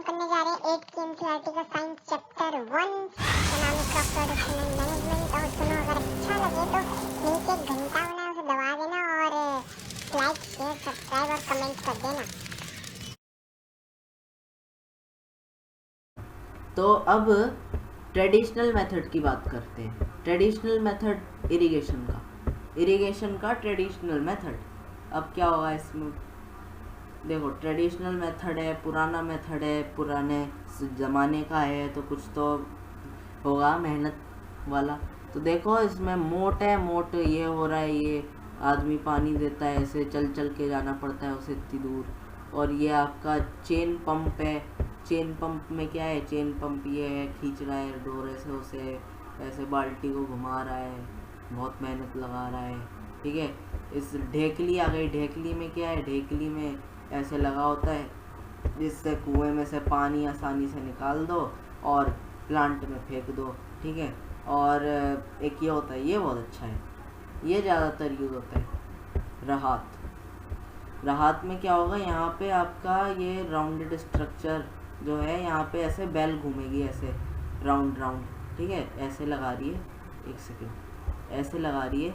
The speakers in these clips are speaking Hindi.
करने जा रहे हैं 8th एनसीईआरटी का साइंस चैप्टर 1 का नाम है क्रॉप प्रोडक्शन एंड मैनेजमेंट। और सुनो, अगर अच्छा लगे तो नीचे घंटा बना उसे दबा देना और लाइक शेयर सब्सक्राइब और कमेंट कर देना। तो अब ट्रेडिशनल मेथड की बात करते हैं। ट्रेडिशनल मेथड इरिगेशन का ट्रेडिशनल मेथड। अब क्या होगा इसमें, देखो ट्रेडिशनल मेथड है, पुराना मेथड है, पुराने ज़माने का है, तो कुछ तो होगा मेहनत वाला। तो देखो इसमें मोट है, मोट ये हो रहा है, ये आदमी पानी देता है, ऐसे चल चल के जाना पड़ता है उसे इतनी दूर। और ये आपका चेन पंप है। चेन पंप में क्या है, चेन पंप ये है, खींच रहा है डोरे से उसे, ऐसे बाल्टी को घुमा रहा है, बहुत मेहनत लगा रहा है। ठीक है। इस ढेकली आ गई। ढेकली में क्या है, ढेकली में ऐसे लगा होता है जिससे कुएं में से पानी आसानी से निकाल दो और प्लांट में फेंक दो। ठीक है। और एक ये होता है, ये बहुत अच्छा है, ये ज़्यादातर यूज़ होता है। राहत में क्या होगा, यहाँ पे आपका ये राउंडेड स्ट्रक्चर जो है, यहाँ पे ऐसे बेल घूमेगी ऐसे राउंड राउंड। ठीक है। ऐसे लगा रही है, एक सेकेंड, ऐसे लगा रही है।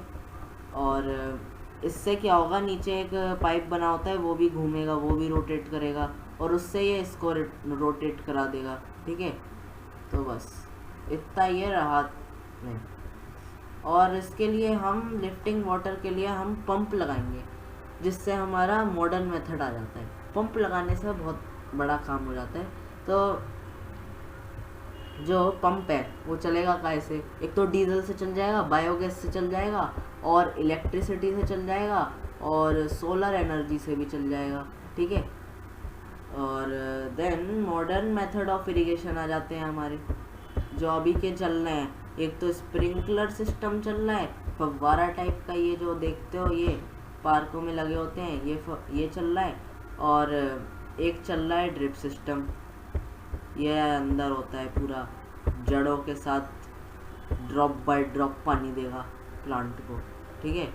और इससे क्या होगा, नीचे एक पाइप बना होता है, वो भी घूमेगा, वो भी रोटेट करेगा और उससे ये इसको रोटेट करा देगा। ठीक है। तो बस इतना ये राहत में। और इसके लिए हम लिफ्टिंग वाटर के लिए हम पंप लगाएंगे, जिससे हमारा मॉडर्न मेथड आ जाता है। पंप लगाने से बहुत बड़ा काम हो जाता है। तो जो पंप है वो चलेगा कैसे, एक तो डीजल से चल जाएगा, बायोगैस से चल जाएगा और इलेक्ट्रिसिटी से चल जाएगा और सोलर एनर्जी से भी चल जाएगा। ठीक है। और then modern method of irrigation आ जाते हैं हमारे, जो अभी के चल रहे हैं। एक तो स्प्रिंकलर सिस्टम चल रहा है, फव्वारा टाइप का, ये जो देखते हो ये पार्कों में लगे होते हैं, ये चल रहा है। और एक चल रहा है ड्रिप सिस्टम, ये अंदर होता है पूरा, जड़ों के साथ ड्रॉप बाय ड्रॉप पानी देगा प्लांट को। ठीक है।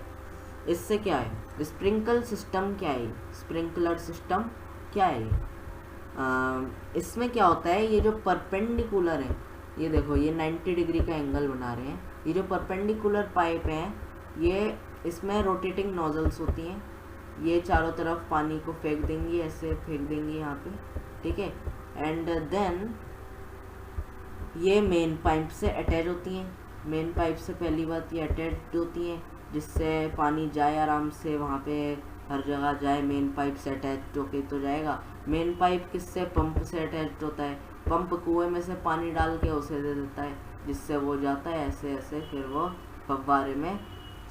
इससे क्या है, स्प्रिंकल सिस्टम क्या है, स्प्रिंकलर सिस्टम क्या है। इसमें क्या होता है, ये जो परपेंडिकुलर है, ये देखो ये 90 डिग्री का एंगल बना रहे हैं। ये जो परपेंडिकुलर पाइप हैं, ये इसमें रोटेटिंग नोजल्स होती हैं, ये चारों तरफ पानी को फेंक देंगी, ऐसे फेंक देंगी यहाँ पे। ठीक है। एंड देन ये मेन पाइप से अटैच होती हैं। मेन पाइप से पहली बात ये अटैच होती हैं, जिससे पानी जाए आराम से, वहाँ पे हर जगह जाए। मेन पाइप से अटैच होके तो जाएगा। मेन पाइप किससे, पंप से अटैच होता है। पंप कुएं में से पानी डाल के उसे दे देता है, जिससे वो जाता है ऐसे ऐसे, फिर वो फव्वारे में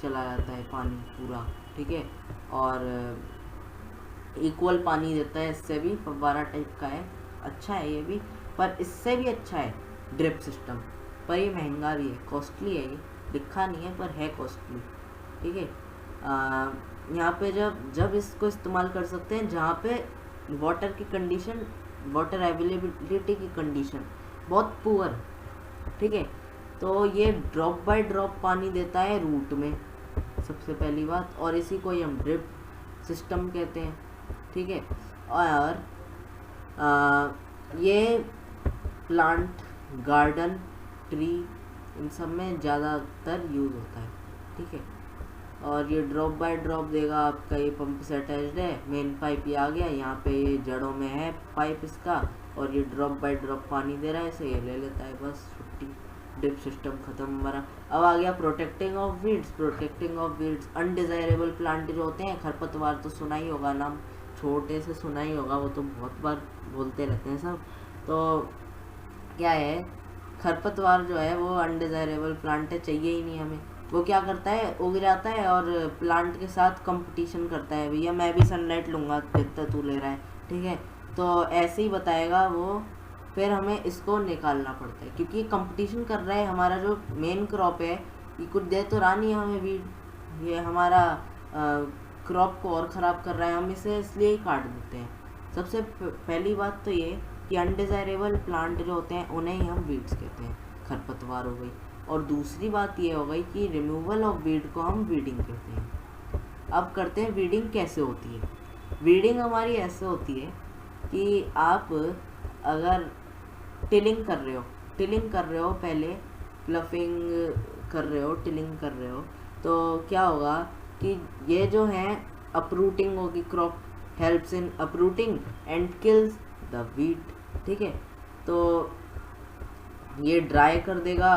चला जाता है पानी पूरा। ठीक है। और इक्वल पानी देता है, इससे भी फव्वारा टाइप का है, अच्छा है ये भी। पर इससे भी अच्छा है ड्रिप सिस्टम, पर ये महंगा भी है, कॉस्टली है। ये लिखा नहीं है पर है कॉस्टली। ठीक है। यहाँ पे जब इसको इस्तेमाल कर सकते हैं जहाँ पे वाटर की कंडीशन, वाटर अवेलेबिलिटी की कंडीशन बहुत पुअर। ठीक है। तो ये ड्रॉप बाय ड्रॉप पानी देता है रूट में, सबसे पहली बात, और इसी को ही हम ड्रिप सिस्टम कहते हैं। ठीक है। और ये प्लांट, गार्डन, ट्री, इन सब में ज़्यादातर यूज़ होता है। ठीक है। और ये ड्रॉप बाय ड्रॉप देगा आपका, ये पंप से अटैच्ड है। मेन पाइप ये आ गया, यहाँ पे ये जड़ों में है पाइप इसका, और ये ड्रॉप बाय ड्रॉप पानी दे रहा है, इसे ये ले लेता है, बस छुट्टी, ड्रिप सिस्टम खत्म हमारा। अब आ गया protecting of weeds. Protecting of weeds, undesirable plant जो होते हैं, खरपतवार तो सुना ही होगा नाम, छोटे से सुना ही होगा, वो तो बहुत बार बोलते रहते हैं सब। तो क्या है, खरपतवार जो है वो अनडिजायरेबल प्लांट है, चाहिए ही नहीं हमें। वो क्या करता है, उग जाता है और प्लांट के साथ कंपटीशन करता है, भैया मैं भी सनलाइट लूँगा जितना तू ले रहा है। ठीक है। तो ऐसे ही बताएगा वो, फिर हमें इसको निकालना पड़ता है, क्योंकि कंपटीशन कर रहा है। हमारा जो मेन क्रॉप है, ये कुछ दे तो रहा नहीं हमें वीड, ये हमारा क्रॉप को और ख़राब कर रहा है, हम इसे इसलिए ही काट देते हैं। सबसे पहली बात तो ये कि अनडिज़ायरेबल प्लांट जो होते हैं उन्हें ही हम वीड्स कहते हैं, खरपतवार हो गई। और दूसरी बात ये हो गई कि रिमूवल ऑफ वीड को हम वीडिंग कहते हैं। अब करते हैं वीडिंग कैसे होती है। वीडिंग हमारी ऐसे होती है कि आप अगर टिलिंग कर रहे हो पहले, फ्लफिंग कर रहे हो, टिलिंग कर रहे हो, तो क्या होगा कि ये जो है अपरूटिंग होगी, crop helps in uprooting and kills the wheat, ठीक है। तो ये ड्राई कर देगा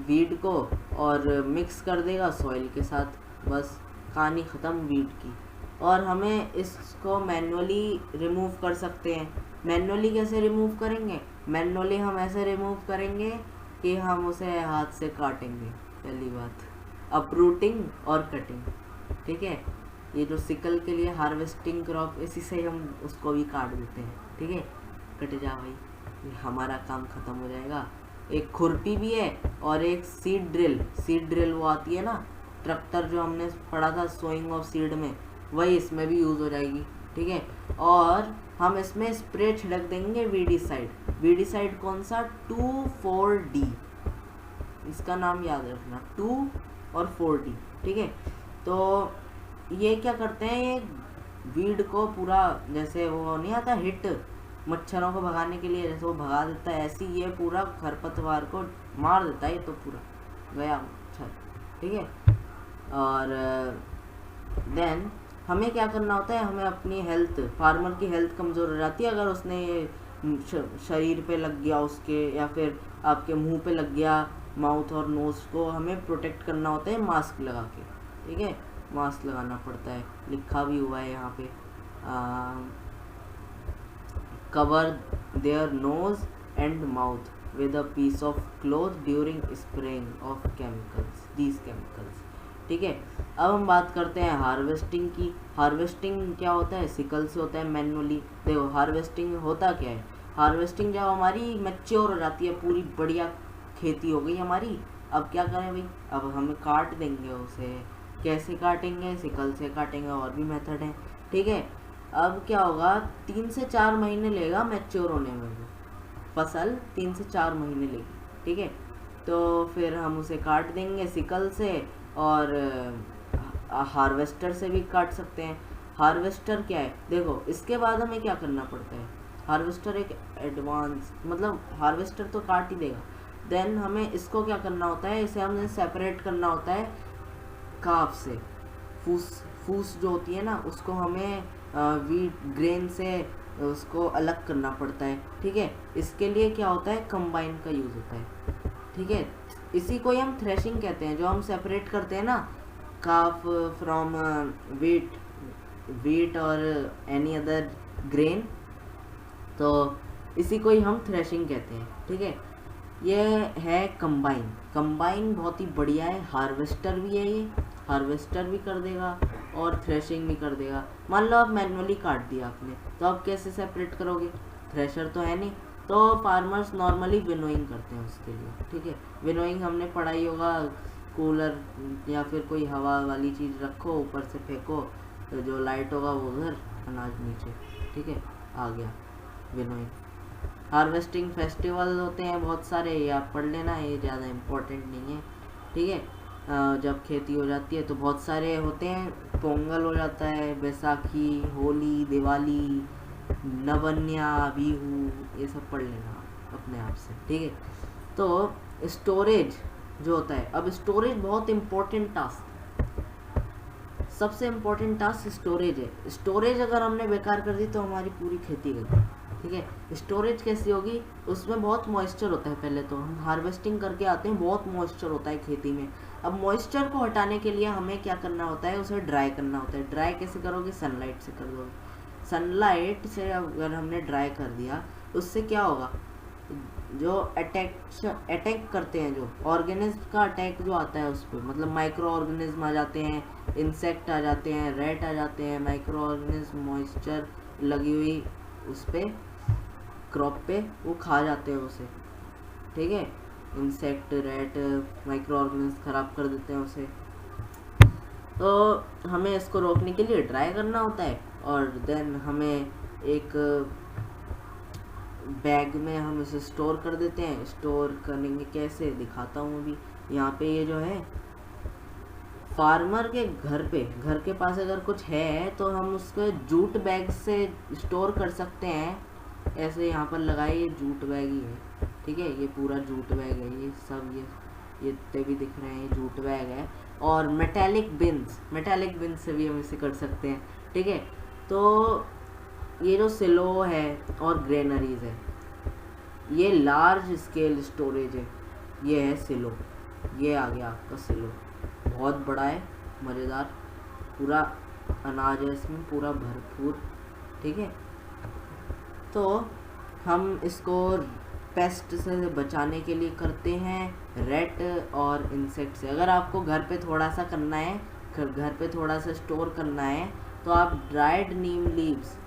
वीड को और मिक्स कर देगा सॉइल के साथ, बस कहानी ख़त्म वीड की। और हमें इसको मैन्युअली रिमूव कर सकते हैं। मैन्युअली कैसे रिमूव करेंगे? मैन्युअली हम ऐसे रिमूव करेंगे कि हम उसे हाथ से काटेंगे, पहली बात, अपरूटिंग और कटिंग, ठीक है। ये जो सिकल के लिए हार्वेस्टिंग क्रॉप, इसी से हम उसको भी काट देते हैं, ठीक है। कट जा भाई, ये हमारा काम ख़त्म हो जाएगा। एक खुरपी भी है और एक सीड ड्रिल वो आती है ना, ट्रैक्टर जो हमने पढ़ा था सोइंग ऑफ सीड में, वही इसमें भी यूज़ हो जाएगी, ठीक है। और हम इसमें स्प्रे छिड़क देंगे वीडीसाइड कौन सा? 2,4-D, इसका नाम याद रखना, 2 और 4D, ठीक है। तो ये क्या करते हैं, ये वीड को पूरा, जैसे वो नहीं आता हिट मच्छरों को भगाने के लिए, जैसे वो भगा देता है, ऐसे ये पूरा खरपतवार को मार देता है। ये तो पूरा गया मच्छर, ठीक है। और देन हमें क्या करना होता है, हमें अपनी हेल्थ, फार्मर की हेल्थ कमज़ोर हो जाती है अगर उसने ये शरीर पे लग गया उसके, या फिर आपके मुंह पे लग गया, माउथ और नोज़ को हमें प्रोटेक्ट करना होता है मास्क लगा के, ठीक है। मास्क लगाना पड़ता है, लिखा भी हुआ है यहाँ पे, cover their nose and mouth with a piece of cloth during spraying of these chemicals, ठीक है। अब हम बात करते हैं हार्वेस्टिंग की। हार्वेस्टिंग क्या होता है? सिकल से होता है मैन्युअली। देखो हार्वेस्टिंग होता क्या है, हार्वेस्टिंग जब हमारी मैच्योर हो जाती है, पूरी बढ़िया खेती हो गई हमारी, अब क्या करें भाई, अब हम काट देंगे उसे। कैसे काटेंगे? सिकल से काटेंगे, और भी मेथड हैं, ठीक है। अब क्या होगा, 3 से 4 महीने लेगा मैच्योर होने में, फसल 3 से 4 महीने लेगी, ठीक है। तो फिर हम उसे काट देंगे सिकल से, और हार्वेस्टर से भी काट सकते हैं। हार्वेस्टर क्या है, देखो इसके बाद हमें क्या करना पड़ता है, हार्वेस्टर एक एडवांस, मतलब हार्वेस्टर तो काट ही देगा, देन हमें इसको क्या करना होता है, इसे हमें सेपरेट करना होता है काफ से। फूस जो होती है ना, उसको हमें वीट ग्रेन से उसको अलग करना पड़ता है, ठीक है। इसके लिए क्या होता है, कंबाइन का यूज़ होता है, ठीक है। इसी को ही हम थ्रेशिंग कहते हैं, जो हम सेपरेट करते हैं ना काफ फ्रॉम वीट और एनी अदर ग्रेन, तो इसी को ही हम थ्रेशिंग कहते हैं, ठीक है। ये है कंबाइन बहुत ही बढ़िया है, हार्वेस्टर भी है, ये हार्वेस्टर भी कर देगा और थ्रेशिंग भी कर देगा। मान लो आप मैन्युअली काट दिया आपने, तो आप कैसे सेपरेट करोगे, थ्रेशर तो है नहीं, तो फार्मर्स नॉर्मली विनोइंग करते हैं उसके लिए, ठीक है। विनोइंग हमने पढ़ा ही होगा, कूलर या फिर कोई हवा वाली चीज़ रखो, ऊपर से फेंको, तो जो लाइट होगा वो उधर, अनाज नीचे, ठीक है, आ गया विनोइंग। हार्वेस्टिंग फेस्टिवल होते हैं बहुत सारे, ये आप पढ़ लेना, ये ज़्यादा इम्पोर्टेंट नहीं है, ठीक है। जब खेती हो जाती है तो बहुत सारे होते हैं, पोंगल हो जाता है, बैसाखी, होली, दिवाली, नवन्या, बिहू, ये सब पढ़ लेना अपने आप से, ठीक है। तो स्टोरेज जो होता है, अब स्टोरेज बहुत इम्पोर्टेंट टास्क, सबसे इम्पोर्टेंट टास्क स्टोरेज है। स्टोरेज अगर हमने बेकार कर दी तो हमारी पूरी खेती गई, ठीक है। स्टोरेज कैसी होगी, उसमें बहुत मॉइस्चर होता है, पहले तो हम हार्वेस्टिंग करके आते हैं, बहुत मॉइस्चर होता है खेती में। अब मॉइस्चर को हटाने के लिए हमें क्या करना होता है, उसे ड्राई करना होता है। ड्राई कैसे करोगे, सनलाइट से कर दोगे। सनलाइट से अगर हमने ड्राई कर दिया, उससे क्या होगा, जो अटैक करते हैं, जो ऑर्गेनिज्म का अटैक जो आता है उस पर, मतलब माइक्रो ऑर्गेनिज्म आ जाते हैं, इंसेक्ट आ जाते हैं, रेट आ जाते हैं, माइक्रो ऑर्गेनिज्म मॉइस्चर लगी हुई उस पर क्रॉप पे, वो खा जाते हैं उसे, ठीक है। इंसेक्ट, रेट, माइक्रो ऑर्गेनिज्म खराब कर देते हैं उसे। तो हमें इसको रोकने के लिए ड्राई करना होता है, और देन हमें एक बैग में हम इसे स्टोर कर देते हैं। स्टोर करेंगे कैसे, दिखाता हूँ अभी। यहाँ पे ये जो है, फार्मर के घर के पास अगर कुछ है तो हम उसको जूट बैग से स्टोर कर सकते हैं, ऐसे यहाँ पर लगाए, ये जूट बैग ही है, ठीक है, ये पूरा जूट बैग है, ये सब ये इतने भी दिख रहे हैं, ये जूट बैग है। और मेटालिक बिन्स से भी हम इसे कर सकते हैं, ठीक है। तो ये जो सिलो है और ग्रेनरीज है, ये लार्ज स्केल स्टोरेज है, ये है सिलो, ये आ गया आपका सिलो, बहुत बड़ा है, मज़ेदार, पूरा अनाज है इसमें, पूरा भरपूर, ठीक है। तो हम इसको पेस्ट से बचाने के लिए करते हैं रेट और इंसेक्ट से। अगर आपको घर पे थोड़ा सा करना है, घर पे थोड़ा सा स्टोर करना है, तो आप ड्राइड नीम लीव्स,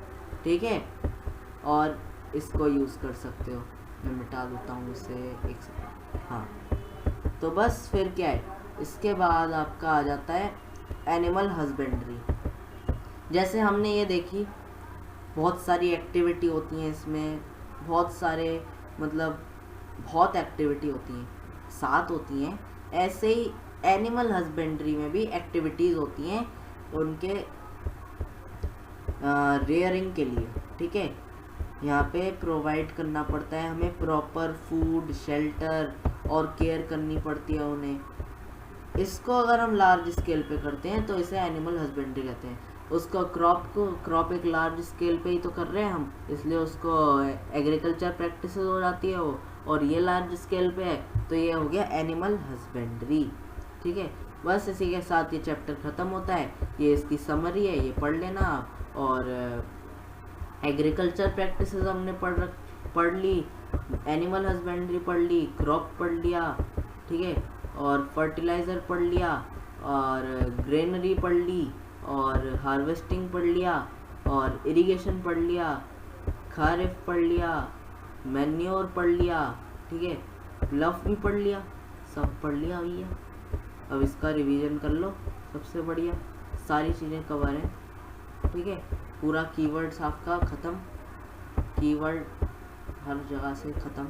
ठीक है, और इसको यूज़ कर सकते हो। मैं मिटा देता हूँ इसे, एक सेकंड, हाँ। तो बस फिर क्या है, इसके बाद आपका आ जाता है एनिमल हस्बेंड्री। जैसे हमने ये देखी, बहुत सारी एक्टिविटी होती हैं इसमें, बहुत सारे मतलब बहुत एक्टिविटी होती हैं, 7 होती हैं। ऐसे ही एनिमल हस्बेंड्री में भी एक्टिविटीज़ होती हैं उनके रेयरिंग के लिए, ठीक है। यहाँ पे प्रोवाइड करना पड़ता है हमें प्रॉपर फूड, शेल्टर और केयर करनी पड़ती है उन्हें। इसको अगर हम लार्ज स्केल पे करते हैं तो इसे एनिमल हस्बेंड्री कहते हैं। उसको क्रॉप एक लार्ज स्केल पे ही तो कर रहे हैं हम, इसलिए उसको एग्रीकल्चर प्रैक्टिस हो जाती है वो, और ये लार्ज स्केल पे है तो ये हो गया एनिमल हस्बेंड्री, ठीक है। बस इसी के साथ ये चैप्टर ख़त्म होता है। ये इसकी समरी है, ये पढ़ लेना आप। और एग्रीकल्चर प्रैक्टिस हमने पढ़ ली, एनिमल हस्बेंड्री पढ़ ली, क्रॉप पढ़ लिया, ठीक है, और फर्टिलाइज़र पढ़ लिया, और ग्रेनरी पढ़ ली, और हार्वेस्टिंग पढ़ लिया, और इरिगेशन पढ़ लिया, खारिफ पढ़ लिया, मैन्योर पढ़ लिया, ठीक है, फ्लफ भी पढ़ लिया, सब पढ़ लिया भैया। अब इसका रिवीजन कर लो, सबसे बढ़िया सारी चीज़ें कवर हैं, ठीक है। पूरा कीवर्ड्स आपका ख़त्म, कीवर्ड हर जगह से ख़त्म।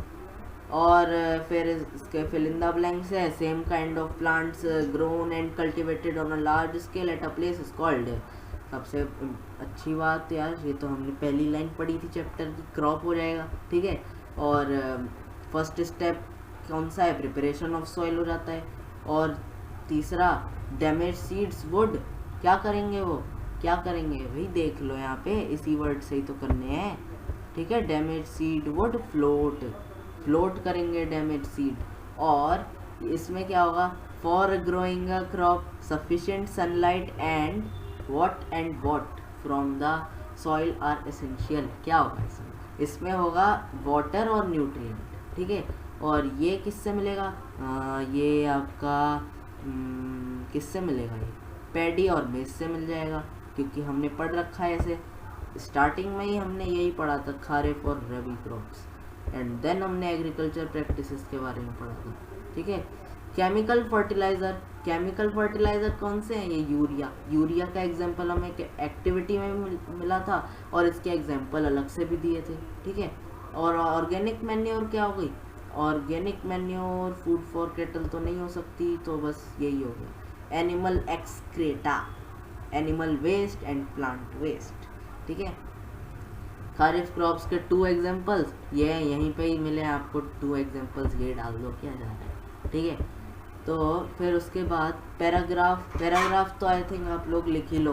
और फिर इसके फिल इन द ब्लैंक्स है, same kind of plants grown and cultivated on a large scale at a place is called. सबसे अच्छी बात यार, ये तो हमने पहली लाइन पढ़ी थी चैप्टर की, क्रॉप हो जाएगा, ठीक है। और फर्स्ट स्टेप कौन सा है, प्रिपरेशन ऑफ सॉइल हो जाता है। और तीसरा डैमेज सीड्स वुड, क्या करेंगे वो, क्या करेंगे भाई, देख लो यहाँ पे इसी वर्ड से ही तो करने हैं, ठीक है। डैमेज सीड वुड फ्लोट करेंगे डैमेज सीड। और इसमें क्या होगा, for growing a crop sufficient sunlight and water from the soil are essential. क्या होगा इसमें होगा वाटर और न्यूट्रिएंट, ठीक है। और ये किससे मिलेगा, ये आपका किससे मिलेगा, ये पैडी और मेज से मिल जाएगा, क्योंकि हमने पढ़ रखा है ऐसे, स्टार्टिंग में ही हमने यही पढ़ा था, खारिफ और रबी क्रॉप्स, एंड देन हमने एग्रीकल्चर प्रैक्टिसेस के बारे में पढ़ा था, ठीक है। केमिकल फर्टिलाइज़र कौन से हैं, ये यूरिया का एग्जांपल हमें एक्टिविटी में मिला था, और इसके एग्जांपल अलग से भी दिए थे, ठीक है। और ऑर्गेनिक मैन्योर क्या हो गई, organic manure food for cattle तो नहीं हो सकती, तो बस यही हो गया। Animal excreta, animal waste and plant waste, ठीक है। खारिफ क्रॉप्स के 2 एग्जांपल्स ये यहीं पे ही मिले आपको, 2 एग्जांपल्स ये डाल दो, क्या जा रहा है, ठीक है। तो फिर उसके बाद पैराग्राफ तो आई थिंक आप लोग लिख ही लो।